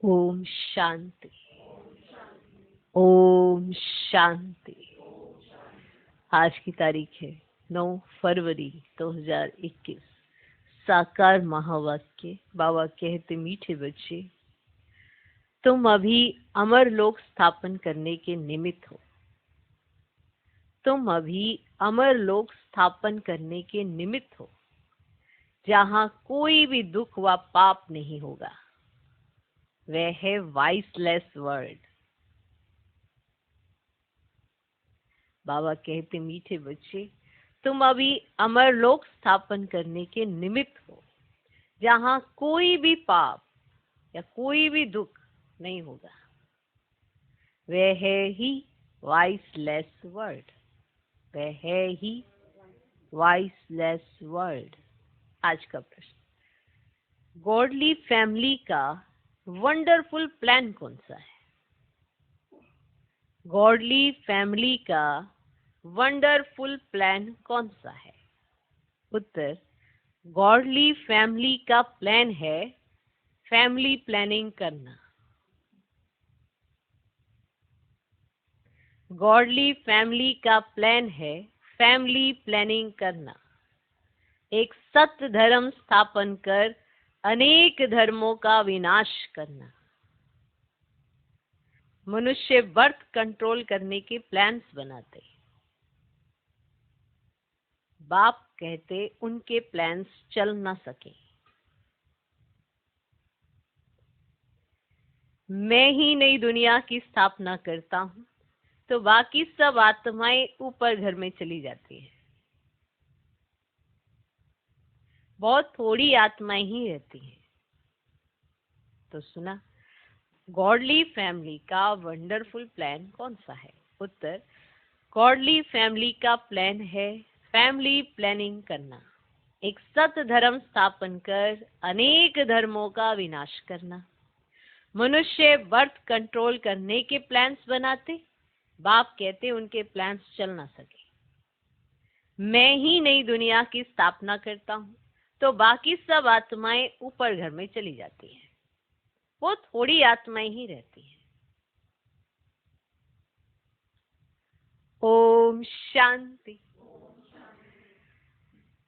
ओम शांति। ओम शांति। आज की तारीख है 9 फरवरी 2021। साकार महावाक्य। बाबा कहते, मीठे बच्चे, तुम अभी अमर लोक स्थापन करने के निमित्त हो। तुम अभी अमर लोक स्थापन करने के निमित्त हो, जहां कोई भी दुख व पाप नहीं होगा। वह है वाइसलेस वर्ल्ड। बाबा कहते, मीठे बच्चे, तुम अभी अमर लोक स्थापन करने के निमित्त हो, जहां कोई भी पाप या कोई भी दुख नहीं होगा। वह है ही वाइसलेस वर्ल्ड। वह है ही वाइसलेस वर्ल्ड। आज का प्रश्न, गॉडली फैमिली का वंडरफुल प्लान कौन सा है? गॉडली फैमिली का वंडरफुल प्लान कौन सा है? उत्तर, गॉडली फैमिली का प्लान है फैमिली प्लानिंग करना। गॉडली फैमिली का प्लान है फैमिली प्लानिंग करना। एक सत्य धर्म स्थापन कर अनेक धर्मों का विनाश करना। मनुष्य बर्थ कंट्रोल करने के प्लान्स बनाते। बाप कहते उनके प्लान्स चल ना सके। मैं ही नई दुनिया की स्थापना करता हूं, तो बाकी सब आत्माएं ऊपर घर में चली जाती हैं। बहुत थोड़ी आत्माएं ही रहती हैं। तो सुना, गॉडली फैमिली का वंडरफुल प्लान कौन सा है? उत्तर, गॉडली फैमिली का प्लान है फैमिली प्लानिंग करना। एक सत्य धर्म स्थापन कर अनेक धर्मों का विनाश करना। मनुष्य बर्थ कंट्रोल करने के प्लान्स बनाते। बाप कहते उनके प्लान्स चल ना सके। मैं ही नई दुनिया की स्थापना करता हूं, तो बाकी सब आत्माएं ऊपर घर में चली जाती हैं। वो थोड़ी आत्माएं ही रहती हैं। ओम शांति।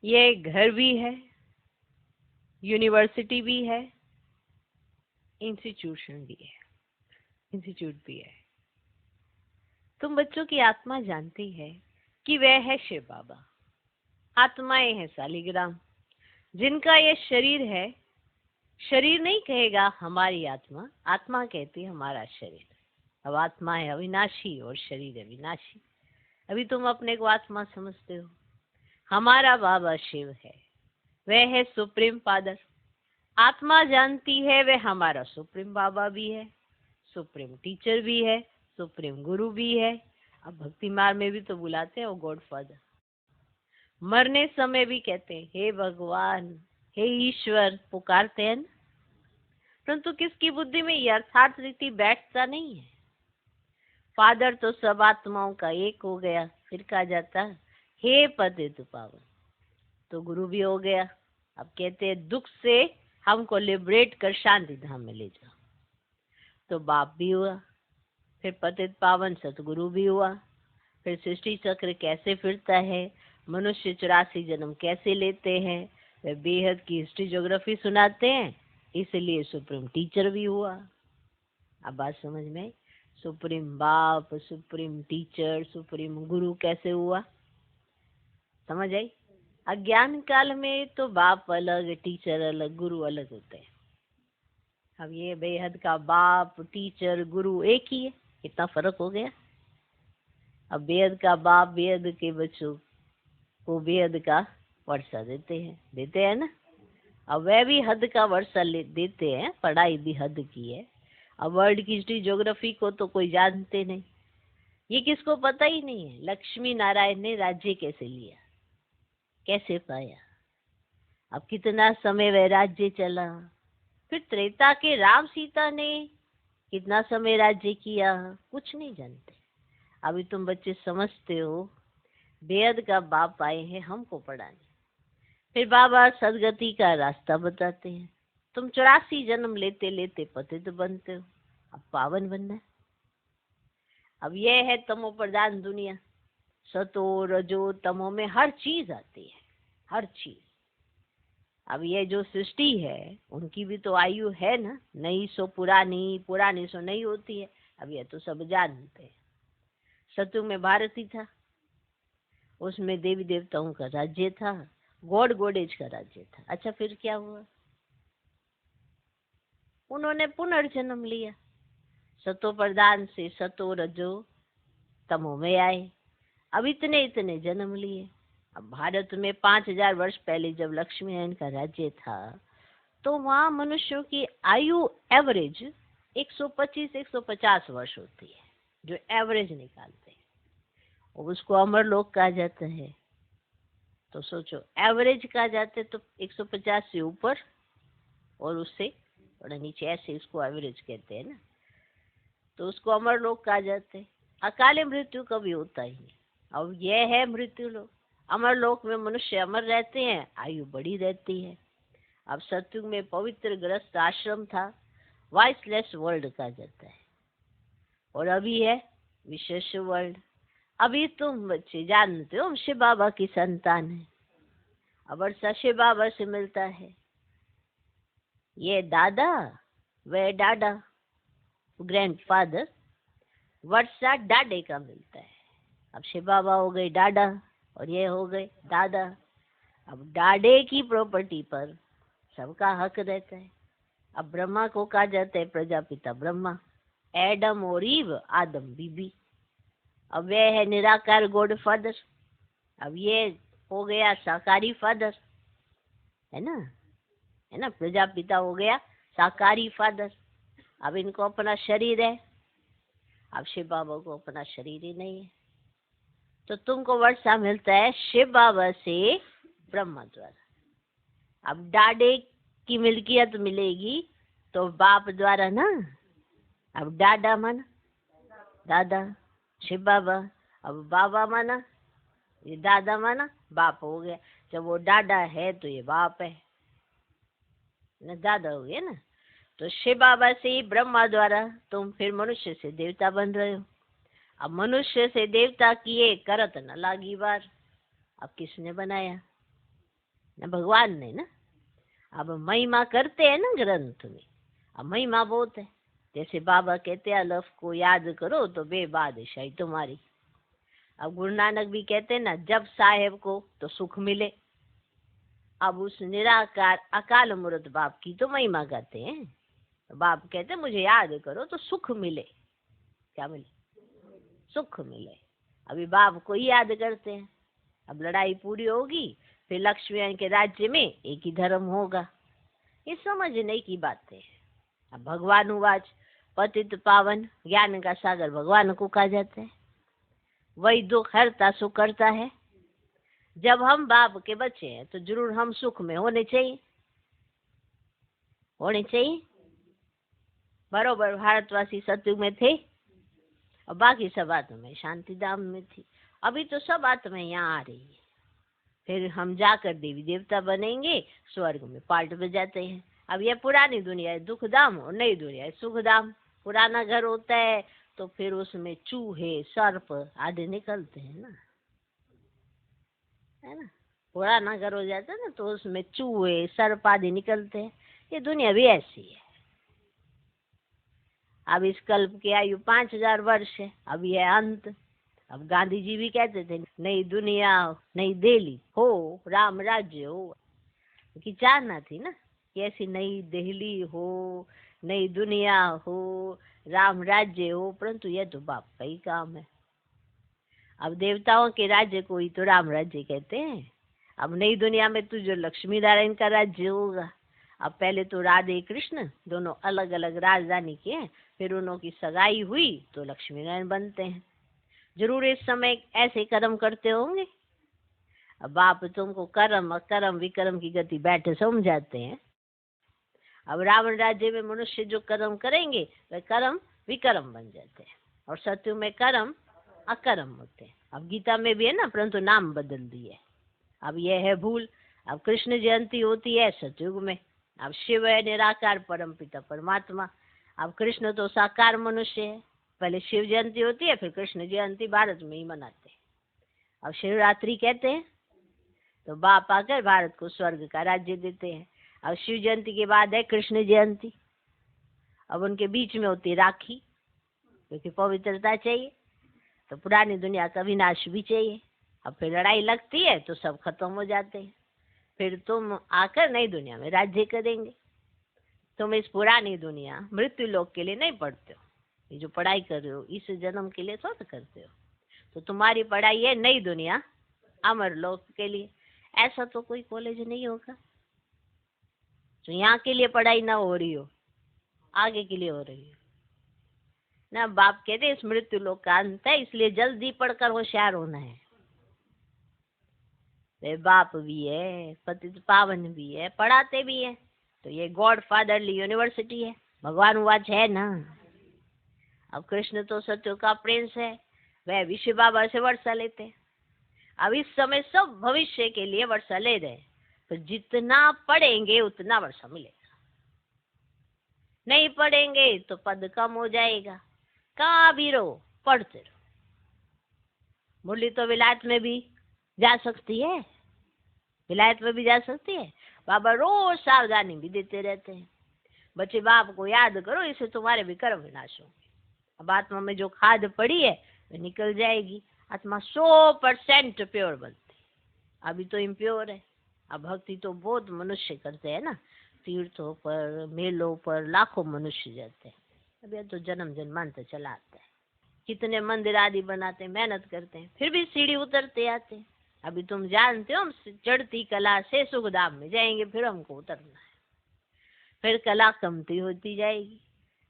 ये घर भी है, यूनिवर्सिटी भी है, इंस्टीट्यूट भी है। तुम बच्चों की आत्मा जानती है कि वह है शिव बाबा। आत्माएं हैं सालिग्राम, जिनका यह शरीर है। शरीर नहीं कहेगा हमारी आत्मा, आत्मा कहती है हमारा शरीर। अब आत्मा है अविनाशी और शरीर है विनाशी। अभी तुम अपने को आत्मा समझते हो। हमारा बाबा शिव है, वह है सुप्रीम फादर। आत्मा जानती है वह हमारा सुप्रीम बाबा भी है, सुप्रीम टीचर भी है, सुप्रीम गुरु भी है। अब भक्ति मार्ग में भी तो बुलाते हैं वो गॉड फादर। मरने समय भी कहते हैं हे भगवान, हे ईश्वर, पुकारते हैं ना। परंतु किसकी बुद्धि में ये अर्थार्थ रीति बैठता नहीं है। फादर तो सब आत्माओं का एक हो गया, फिर कहा जाता हे पतित पावन, तो गुरु भी हो गया। अब कहते हैं दुख से हमको लिबरेट कर शांति धाम में ले जाओ, तो बाप भी हुआ। फिर पतित पावन सतगुरु भी हुआ। फिर सृष्टि चक्र कैसे फिरता है, मनुष्य 84 जन्म कैसे लेते हैं, वे बेहद की हिस्ट्री ज्योग्राफी सुनाते हैं। इसलिए सुप्रीम टीचर भी हुआ। अब बात समझ में आई? सुप्रीम बाप, सुप्रीम टीचर, सुप्रीम गुरु कैसे हुआ? समझ आई? अज्ञान काल में तो बाप अलग, टीचर अलग, गुरु अलग होते हैं। अब ये बेहद का बाप, टीचर, गुरु एक ही है, कितना फर्क हो गया। अब बेहद का बाप बेहद के बच्चों को बेहद का वर्षा देते हैं ना। अब वह भी हद का वर्षा देते हैं, पढ़ाई भी हद की है। अब वर्ल्ड की हिस्ट्री ज्योग्राफी को तो कोई जानते नहीं, ये किसको पता ही नहीं है। लक्ष्मी नारायण ने राज्य कैसे लिया, कैसे पाया, अब कितना समय वह राज्य चला। फिर त्रेता के राम सीता ने कितना समय राज्य किया, कुछ नहीं जानते। अभी तुम बच्चे समझते हो, बेहद का बाप आए हैं हमको पढ़ाने। फिर बाबा सदगति का रास्ता बताते हैं। तुम 84 जन्म लेते लेते पतित बनते हो, अब पावन बनना है। अब ये है तमो प्रधान दुनिया, सतो रजो तमो में हर चीज आती है, हर चीज। अब ये जो सृष्टि है उनकी भी तो आयु है ना, नई सो पुरानी, पुरानी सो नई होती है। अब ये तो सब जानते हैं। सतयुग में भारत ही था, उसमें देवी देवताओं का राज्य था, गॉड गॉडेज का राज्य था। अच्छा फिर क्या हुआ? उन्होंने पुनर्जन्म लिया, सतो प्रधान से सतो रजो तमो में आए, अब इतने इतने जन्म लिए। अब भारत में 5000 वर्ष पहले जब लक्ष्मी नारायण का राज्य था तो वहां मनुष्यों की आयु एवरेज 125-150 वर्ष होती है, जो एवरेज निकालते हैं, और उसको अमरलोक कहा जाता है। तो सोचो, एवरेज कहा जाते तो 150 से ऊपर और उससे थोड़ा नीचे, ऐसे इसको एवरेज कहते हैं ना, तो उसको अमरलोक कहा जाते हैं। अकाले मृत्यु कभी होता ही नहीं। अब यह है मृत्यु लोक। अमरलोक में मनुष्य अमर रहते हैं, आयु बड़ी रहती है। अब सतयुग में पवित्र गृहस्थ आश्रम था, वॉइसलेस वर्ल्ड कहा जाता है, और अभी है विशेष वर्ल्ड। अभी तुम बच्चे जानते हो शिव बाबा की संतान है, अब वर्षा शिव बाबा से मिलता है। ये दादा, वह डाडा, ग्रैंडफादर, वर्षा डाडे का मिलता है। अब शिव बाबा हो गए डाडा और ये हो गए दादा। अब डाडे की प्रॉपर्टी पर सबका हक रहता है। अब ब्रह्मा को कहा जाता है प्रजापिता ब्रह्मा, एडम और ईव आदम बीबी। अब वह है निराकार गॉड फादर। अब ये हो गया साकारी फादर, है ना, प्रजापिता हो गया साकारी फादर। अब इनको अपना शरीर है, अब शिव बाबा को अपना शरीर ही नहीं है। तो तुमको वर्षा मिलता है शिव बाबा से ब्रह्मा द्वारा। अब डाडे की मिल्कियत मिलेगी तो बाप द्वारा ना। अब डाडा माना दादा शिव बाबा, अब बाबा माना ये दादा माना बाप हो गया। जब वो डाडा है तो ये बाप है ना, दादा हो गया ना। तो शिव बाबा से ही ब्रह्मा द्वारा तुम फिर मनुष्य से देवता बन रहे हो। अब मनुष्य से देवता किए करत न लागी बार। अब किसने बनाया? ना भगवान ने ना। अब महिमा करते हैं ना ग्रंथ में, अब महिमा बहुत है। जैसे बाबा कहते हैं अलफ को याद करो तो बेबादशाही तुम्हारी। अब गुरु नानक भी कहते हैं ना, जब साहेब को तो सुख मिले। अब उस निराकार अकाल मूर्त बाप की तो महिमा गाते हैं। तो बाप कहते हैं मुझे याद करो तो सुख मिले। क्या मिले? सुख मिले। अभी बाप को ही याद करते हैं। अब लड़ाई पूरी होगी, फिर लक्ष्मी के राज्य में एक ही धर्म होगा। ये समझने की बातें हैं। अब भगवान उवाच, पतित पावन ज्ञान का सागर भगवान को कहा जाता है। वही दुख हरता सुख करता है। जब हम बाप के बच्चे हैं तो जरूर हम सुख में होने चाहिए, होने चाहिए। बरोबर भारतवासी सतयुग में थे और बाकी सब आत्माएं शांति धाम में थी। अभी तो सब आत्माएं यहाँ आ रही है। फिर हम जाकर देवी देवता बनेंगे, स्वर्ग में पार्ट बजाते हैं। अब यह पुरानी दुनिया है दुख धाम और नई दुनिया है सुख धाम। पुराना घर होता है तो फिर उसमें चूहे सर्प आदि निकलते हैं ना, है ना। पुराना घर हो जाता है ना तो उसमें चूहे सर्प आदि निकलते हैं। ये दुनिया भी ऐसी है। अब इस कल्प की आयु 5000 वर्ष है, अब यह अंत। अब गांधी जी भी कहते थे नई दुनिया नई दिल्ली हो, राम राज्य हो। की चाहना थी ना कि ऐसी नई दिल्ली हो, नई दुनिया हो, राम राज्य हो, परंतु यह तो बाप का ही काम है। अब देवताओं के राज्य को ही तो राम राज्य कहते हैं। अब नई दुनिया में तो जो लक्ष्मी नारायण का राज्य होगा। अब पहले तो राधे कृष्ण दोनों अलग अलग राजधानी के हैं, फिर उन्हों की सगाई हुई तो लक्ष्मी नारायण बनते हैं। जरूर इस समय ऐसे कर्म करते होंगे। अब बाप तुमको कर्म अकर्म विकर्म की गति बैठे समझाते हैं। अब रावण राज्य में मनुष्य जो कर्म करेंगे वे कर्म विकर्म बन जाते हैं, और सत्यु में कर्म अकर्म होते हैं। अब गीता में भी है ना, परंतु नाम बदल दिए। अब यह है भूल। अब कृष्ण जयंती होती है सतयुग में, अब शिव है निराकार परम पिता परमात्मा। अब कृष्ण तो साकार मनुष्य है। पहले शिव जयंती होती है, फिर कृष्ण जयंती भारत में ही मनाते हैं। अब शिवरात्रि कहते हैं तो बाप आकर भारत को स्वर्ग का राज्य देते हैं। अब शिव जयंती के बाद है कृष्ण जयंती। अब उनके बीच में होती राखी, क्योंकि पवित्रता चाहिए, तो पुरानी दुनिया का विनाश भी चाहिए। अब फिर लड़ाई लगती है तो सब खत्म हो जाते हैं। फिर तुम आकर नई दुनिया में राज्य करेंगे। तुम इस पुरानी दुनिया मृत्यु लोक के लिए नहीं पढ़ते हो। ये जो पढ़ाई कर रहे हो इस जन्म के लिए थोड़ा करते हो। तो तुम्हारी पढ़ाई है नई दुनिया अमर लोक के लिए। ऐसा तो कोई कॉलेज नहीं होगा तो यहाँ के लिए पढ़ाई ना हो रही हो, आगे के लिए हो रही हो ना। बाप कहते इस मृत्यु लोक का अंत है, इसलिए जल्दी पढ़कर होशियार होना है। वे बाप भी है, पतित पावन भी है, पढ़ाते भी है। तो ये गॉड फादरली यूनिवर्सिटी है। भगवान वाच है ना। अब कृष्ण तो सत्य का प्रिंस है, वह विश्व बाबा से वर्षा लेते हैं। अब इस समय सब भविष्य के लिए वर्षा ले रहे हैं। तो जितना पढ़ेंगे उतना वर्षा मिलेगा। नहीं पढ़ेंगे तो पद कम हो जाएगा। कहाँ भी रहो, पढ़ते रहो। मुरली तो विलायत में भी जा सकती है, विलायत में भी जा सकती है। बाबा रोज सावधानी भी देते रहते हैं, बच्चे बाप को याद करो, इससे तुम्हारे भी कर्म विनाश होंगे। अब आत्मा में जो खाद पड़ी है वो निकल जाएगी। आत्मा 100% प्योर बनती। अभी तो इम्प्योर है। अब भक्ति तो बहुत मनुष्य करते हैं ना, तीर्थों पर मेलों पर लाखों मनुष्य जाते हैं। अब यह तो जन्म जन्मांतर चला आता है। कितने मंदिर आदि बनाते हैं, मेहनत करते हैं, फिर भी सीढ़ी उतरते आते हैं। अभी तुम जानते हो हम चढ़ती कला से सुखधाम में जाएंगे, फिर हमको उतरना है। फिर कला कमती होती जाएगी।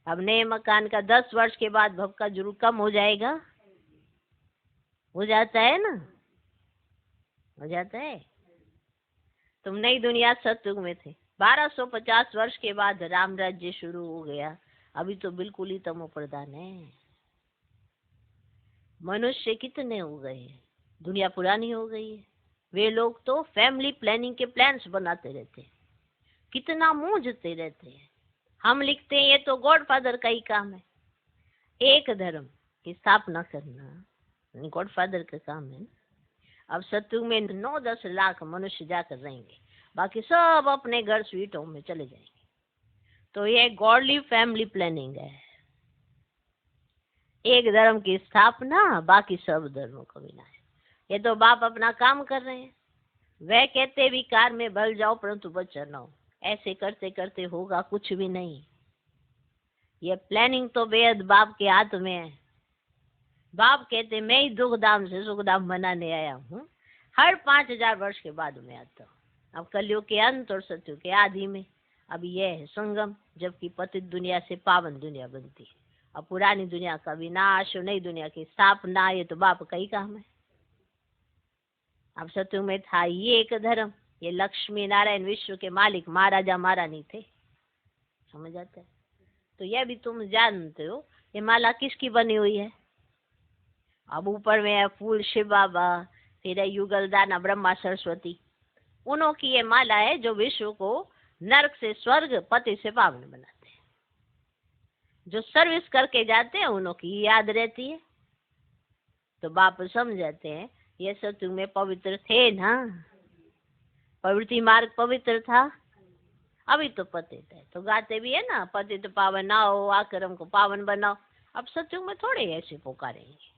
अब नए मकान का 10 वर्ष के बाद भव का जरूर कम हो जाएगा। हो जाता है ना, हो जाता है। तुम नई दुनिया सतयुग में थे, 1250 वर्ष के बाद राम राज्य शुरू हो गया। अभी तो बिल्कुल ही तमो प्रधान है। मनुष्य कितने हो गए हैं, दुनिया पुरानी हो गई है। वे लोग तो फैमिली प्लानिंग के प्लान्स बनाते रहते हैं, कितना मूंझते रहते हैं। हम लिखते हैं ये तो गॉड फादर का ही काम है। एक धर्म की स्थापना करना गॉड फादर का काम है। अब सतयुग में 9-10 लाख मनुष्य जाकर रहेंगे, बाकी सब अपने घर स्वीट होम में चले जाएंगे। तो ये गॉडली फैमिली प्लानिंग है। एक धर्म की स्थापना, बाकी सब धर्मों का विनाश। ये तो बाप अपना काम कर रहे हैं। वह कहते विकार में भल जाओ परंतु बचा न हो। ऐसे करते करते होगा कुछ भी नहीं। ये प्लानिंग तो बेहद बाप के हाथ में है। बाप कहते मैं ही दुख धाम से सुख धाम बनाने आया हूँ। हर 5000 वर्ष के बाद मैं आता हूँ। अब कलयुग के अंत और सतयुग के आदि में अब यह है संगम, जबकि पतित दुनिया से पावन दुनिया बनती है। अब पुरानी दुनिया का विनाश और नई दुनिया की स्थापना, ये तो बाप का ही काम है। अब सतयुग में था ये एक धर्म। ये लक्ष्मी नारायण विश्व के मालिक महाराजा महारानी थे, समझ आता है। तो यह भी तुम जानते हो ये माला किसकी बनी हुई है। अब ऊपर में है फूल शिव बाबा, फिर है युगल दाना ब्रह्मा सरस्वती। उन्हों की ये माला है जो विश्व को नरक से स्वर्ग, पति से पावन बनाते हैं। जो सर्विस करके जाते हैं उन्हों की याद रहती है। तो बाप समझाते हैं ये सतयुग में पवित्र थे ना, प्रवृत्ति मार्ग पवित्र था। अभी तो पतित है, तो गाते भी है ना, पतित पावन ना हो आकर्म को पावन बनाओ। अब सतयुग में थोड़े ऐसे पुकारेंगे।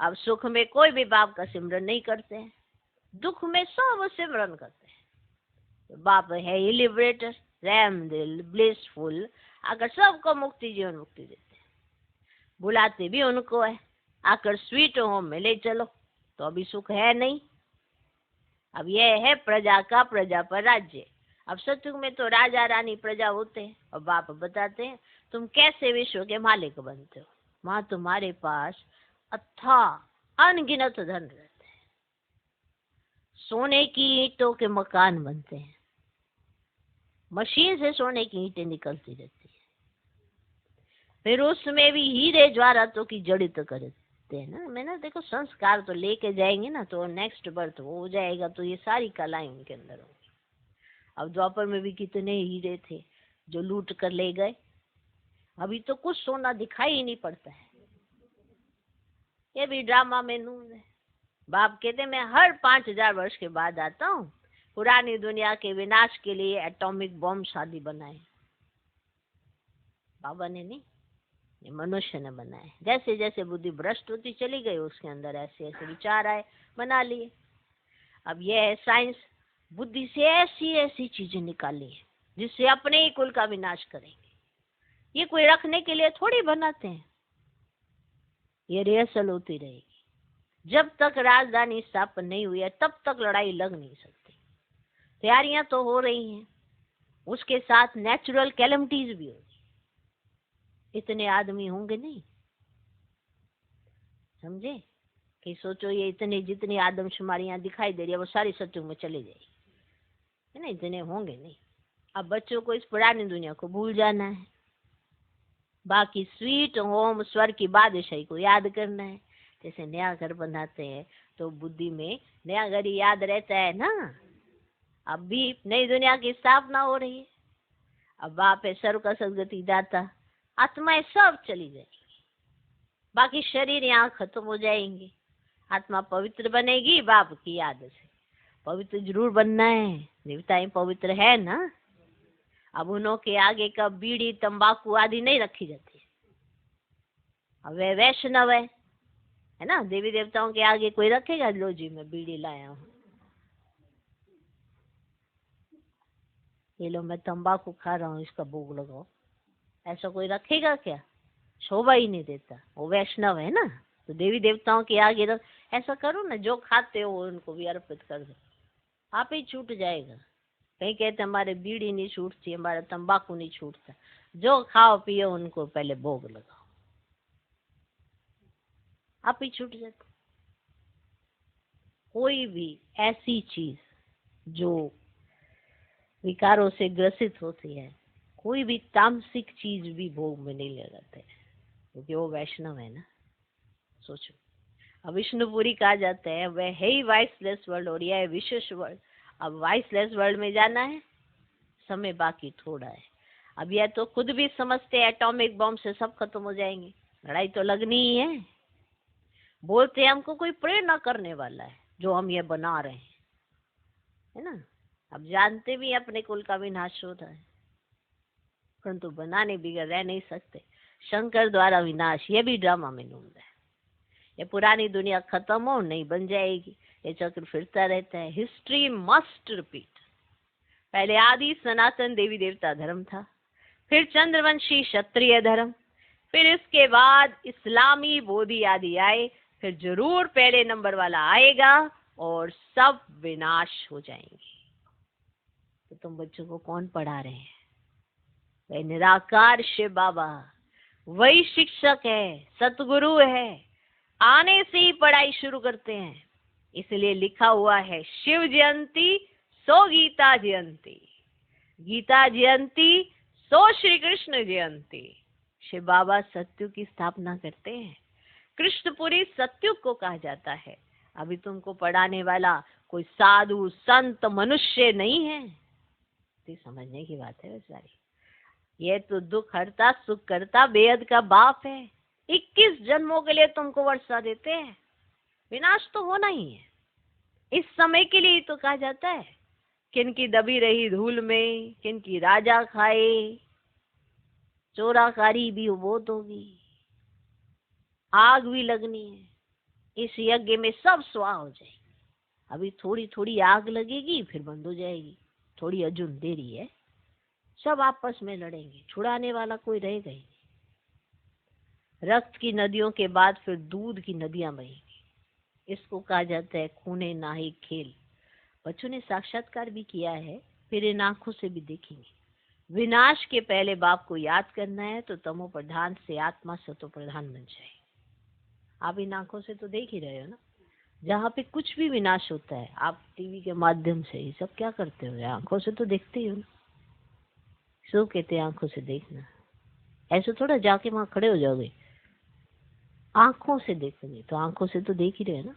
अब सुख में कोई भी बाप का सिमरन नहीं करते हैं, दुख में सब सिमरन करते हैं। तो बाप है ही लिबरेटर, रैम दिल, ब्लिसफुल, आकर सबको मुक्ति जीवन मुक्ति देते हैं। बुलाते भी उनको है, आकर स्वीट होम में ले चलो। तो अभी सुख है नहीं। अब यह है प्रजा का प्रजा पर राज्य। अब सतयुग में तो राजा रानी प्रजा होते हैं। और बाप बताते हैं तुम कैसे विश्व के मालिक बनते हो। वहां तुम्हारे पास अथाह अनगिनत धन रहते हैं, सोने की ईंटों के मकान बनते हैं, मशीन से सोने की ईंटें निकलती रहती है। फिर उसमें भी हीरे ज्वारातों की जड़ित करते हैं ना। मैंने देखो संस्कार तो लेके जाएंगे ना, तो नेक्स्ट बर्थ वो हो जाएगा। तो ये सारी कलाएं उनके अंदर होंगी। अब द्वापर में भी कितने हीरे थे जो लूट कर ले गए। अभी तो कुछ सोना दिखाई ही नहीं पड़ता है। ये भी ड्रामा में नून है। बाप कहते मैं हर 5000 वर्ष के बाद आता हूँ, पुरानी दुनिया के विनाश के लिए एटॉमिक बॉम्ब शादी बनाए। बाबा ने नहीं, ये मनुष्य ने बनाए। जैसे जैसे बुद्धि भ्रष्ट होती चली गई उसके अंदर ऐसे ऐसे विचार आए, बना लिए। अब ये है साइंस, बुद्धि से ऐसी ऐसी चीजें निकाली है जिससे अपने ही कुल का विनाश करेंगे। ये कोई रखने के लिए थोड़ी बनाते हैं, ये रिहर्सल होती रहेगी। जब तक राजधानी स्थापन नहीं हुई है तब तक लड़ाई लग नहीं सकती। तैयारियां तो हो रही हैं, उसके साथ नेचुरल कैलेमिटीज भी होगी। इतने आदमी होंगे नहीं, समझे? कि सोचो ये इतने जितनी आदमशुमारी यहाँ दिखाई दे रही है वो सारी सत्युग में चली जाएगी, है ना? इतने होंगे नहीं। अब बच्चों को इस पुरानी दुनिया को भूल जाना है, बाकी स्वीट होम स्वर की बादशाही को याद करना है। जैसे नया घर बनाते हैं तो बुद्धि में नया घर ही याद रहता है ना। अब भी नई दुनिया की स्थापना हो रही है। अब बाप है सर्व का सदगति दाता, आत्माएं सब चली जाएगी, बाकी शरीर यहाँ खत्म हो जाएंगे। आत्मा पवित्र बनेगी बाप की याद से। पवित्र जरूर बनना है, देवताएं पवित्र है ना। अब उन्हों के आगे का बीड़ी तंबाकू आदि नहीं रखी जाती। अब वे वैष्णव है ना, देवी देवताओं के आगे कोई रखेगा? लो जी मैं बीड़ी लाया हूँ, ये लो मैं तंबाकू खा रहा हूँ, इसका भोग लगाओ, ऐसा कोई रखेगा क्या? शोभा ही नहीं देता। वो वैष्णव है ना, तो देवी देवताओं के आगे रख। ऐसा करो ना, जो खाते हो उनको भी अर्पित कर दो, आप ही छूट जाएगा। कहीं कहते हमारे बीड़ी नहीं छूटती, हमारा तंबाकू नहीं छूटता। जो खाओ पियो उनको पहले भोग लगाओ, आप ही छूट जाते। कोई भी ऐसी चीज जो विकारों से ग्रसित होती है, कोई भी तामसिक चीज भी भोग में नहीं लगाते, क्योंकि वो वैष्णव है ना। सोचो, अब विष्णुपुरी कहा जाता है वह है ही वाइसलेस वर्ल्ड और यह है विशेष वर्ल्ड। अब वाइसलेस वर्ल्ड में जाना है, समय बाकी थोड़ा है। अब यह तो खुद भी समझते हैं एटॉमिक बॉम्ब से सब खत्म हो जाएंगे, लड़ाई तो लगनी ही है। बोलते हैं हमको कोई प्रेरणा करने वाला है जो हम ये बना रहे हैं, है ना। अब जानते भी अपने कुल का विनाश हो रहा है, परंतु बनाने बिगड़ रह नहीं सकते। शंकर द्वारा विनाश, ये भी ड्रामा में नूंद है। ये पुरानी दुनिया खत्म हो नहीं बन जाएगी, ये चक्र फिरता रहता है। History must repeat. पहले आदि सनातन देवी देवता धर्म था, फिर चंद्रवंशी क्षत्रिय धर्म, फिर इसके बाद इस्लामी बोधि आदि आए, फिर जरूर पहले नंबर वाला आएगा और सब विनाश हो जाएंगे। तो तुम बच्चों को कौन पढ़ा रहे हैं? वही निराकार शिव बाबा, वही शिक्षक है, सतगुरु है। आने से ही पढ़ाई शुरू करते हैं, इसलिए लिखा हुआ है शिव जयंती सो गीता जयंती, गीता जयंती सो श्री कृष्ण जयंती। शिव बाबा सत्युग की स्थापना करते हैं। कृष्णपुरी सत्युग को कहा जाता है। अभी तुमको पढ़ाने वाला कोई साधु संत मनुष्य नहीं है, तो समझने की बात है सारी। ये तो दुख हरता सुख करता बेहद का बाप है। 21 जन्मों के लिए तुमको वर्षा देते हैं, विनाश तो होना ही है। इस समय के लिए तो कहा जाता है किनकी दबी रही धूल में किनकी राजा खाए, चोराकारी भी बहुत होगी, आग भी लगनी है। इस यज्ञ में सब स्वाह हो जाएगी। अभी थोड़ी थोड़ी आग लगेगी फिर बंद हो जाएगी, थोड़ी अजुन देरी है। सब आपस में लड़ेंगे, छुड़ाने वाला कोई रहेगा ही नहीं। रक्त की नदियों के बाद फिर दूध की नदियां बहेंगी। इसको कहा जाता है खूने नाही खेल। बच्चों ने साक्षात्कार भी किया है, फिर इन आंखों से भी देखेंगे। विनाश के पहले बाप को याद करना है तो तमो प्रधान से आत्मा सतो प्रधान बन जाए। आप इन आंखों से तो देख ही रहे हो ना, जहाँ पे कुछ भी विनाश होता है आप टीवी के माध्यम से ये सब क्या करते हो, आंखों से तो देखते ही हो ना। सो कहते हैं आंखों से देखना, ऐसे थोड़ा जाके वहां खड़े हो जाओगे, आंखों से देखोगे तो आंखों से तो देख ही रहे ना।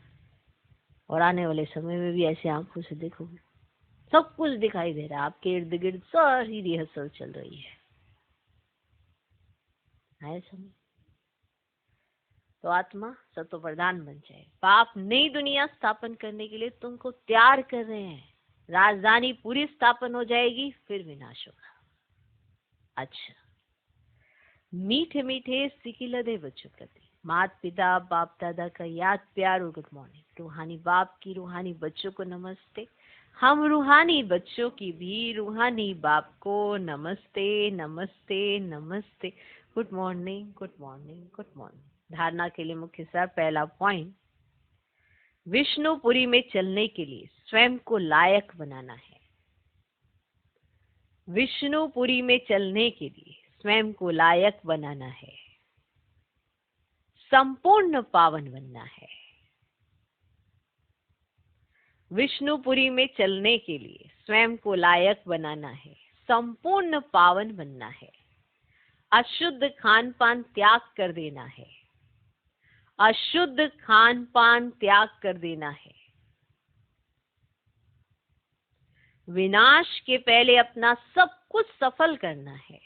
और आने वाले समय में भी ऐसे आंखों से देखोगे। सब कुछ दिखाई दे रहा है, आपके इर्द गिर्द सारी रिहर्सल चल रही है समझ। तो आत्मा सत्व प्रधान बन जाए। बाप नई दुनिया स्थापन करने के लिए तुमको तैयार कर रहे हैं। राजधानी पूरी स्थापन हो जाएगी, फिर विनाश होगा। अच्छा, मीठे मीठे सिकिलदे बच्चों प्रति माता पिता बाप दादा का याद प्यार और गुड मॉर्निंग। रूहानी बाप की रूहानी बच्चों को नमस्ते। हम रूहानी बच्चों की भी रूहानी बाप को नमस्ते नमस्ते नमस्ते। Good morning good morning good morning. धारणा के लिए मुख्य सार। पहला पॉइंट, विष्णुपुरी में चलने के लिए स्वयं को लायक बनाना है। विष्णुपुरी में चलने के लिए स्वयं को लायक बनाना है। संपूर्ण पावन बनना है। विष्णुपुरी में चलने के लिए स्वयं को लायक बनाना है। संपूर्ण पावन बनना है। अशुद्ध खान पान त्याग कर देना है। अशुद्ध खान पान त्याग कर देना है। विनाश के पहले अपना सब कुछ सफल करना है।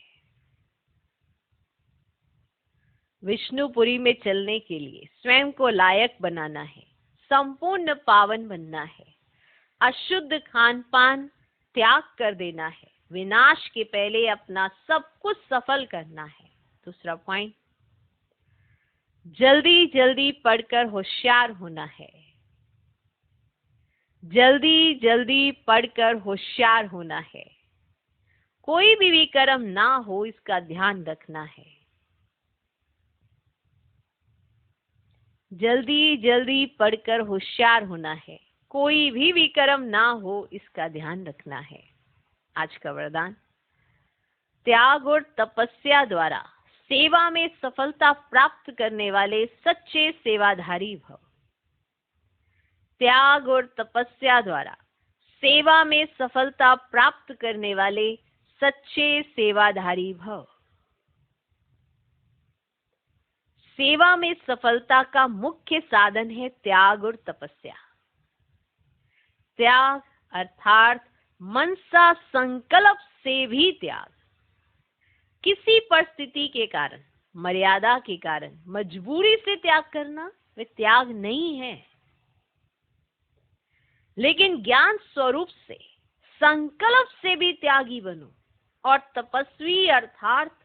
विष्णुपुरी में चलने के लिए स्वयं को लायक बनाना है। संपूर्ण पावन बनना है। अशुद्ध खान पान त्याग कर देना है। विनाश के पहले अपना सब कुछ सफल करना है। दूसरा पॉइंट, जल्दी जल्दी पढ़कर होशियार होना है। जल्दी जल्दी पढ़कर होशियार होना है। कोई भी विकर्म ना हो, इसका ध्यान रखना है। जल्दी जल्दी पढ़कर होशियार होना है। कोई भी विकर्म ना हो, इसका ध्यान रखना है। आज का वरदान, त्याग और तपस्या द्वारा सेवा में सफलता प्राप्त करने वाले सच्चे सेवाधारी भव। त्याग और तपस्या द्वारा सेवा में सफलता प्राप्त करने वाले सच्चे सेवाधारी भव। सेवा में सफलता का मुख्य साधन है त्याग और तपस्या। त्याग अर्थात मनसा संकल्प से भी त्याग। किसी परिस्थिति के कारण, मर्यादा के कारण, मजबूरी से त्याग करना वे त्याग नहीं है, लेकिन ज्ञान स्वरूप से संकल्प से भी त्यागी बनो। और तपस्वी अर्थात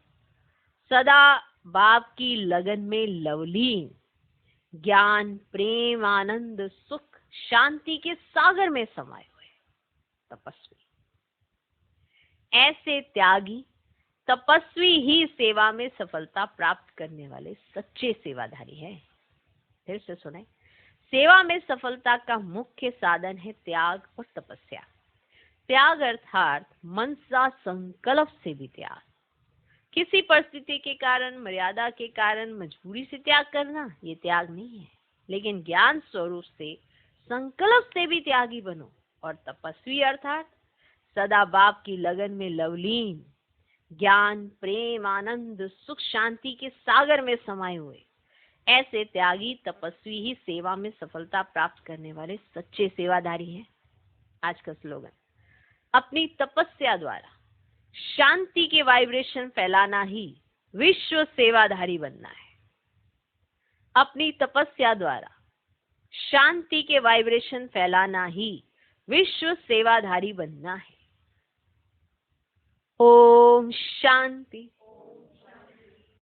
सदा बाप की लगन में लवलीन, ज्ञान प्रेम आनंद सुख शांति के सागर में समाये हुए तपस्वी। ऐसे त्यागी तपस्वी ही सेवा में सफलता प्राप्त करने वाले सच्चे सेवाधारी हैं। फिर से सुने, सेवा में सफलता का मुख्य साधन है त्याग और तपस्या। त्याग अर्थात मनसा संकल्प से भी त्याग। किसी परिस्थिति के कारण, मर्यादा के कारण, मजबूरी से त्याग करना ये त्याग नहीं है, लेकिन ज्ञान स्वरूप से संकल्प से भी त्यागी बनो। और तपस्वी अर्थात सदा बाप की लगन में लवलीन, ज्ञान प्रेम आनंद सुख शांति के सागर में समाये हुए ऐसे त्यागी तपस्वी ही सेवा में सफलता प्राप्त करने वाले सच्चे सेवाधारी हैं। आज का स्लोगन, अपनी तपस्या द्वारा शांति के वाइब्रेशन फैलाना ही विश्व सेवाधारी बनना है। अपनी तपस्या द्वारा शांति के वाइब्रेशन फैलाना ही विश्व सेवाधारी बनना है। ओम शांति।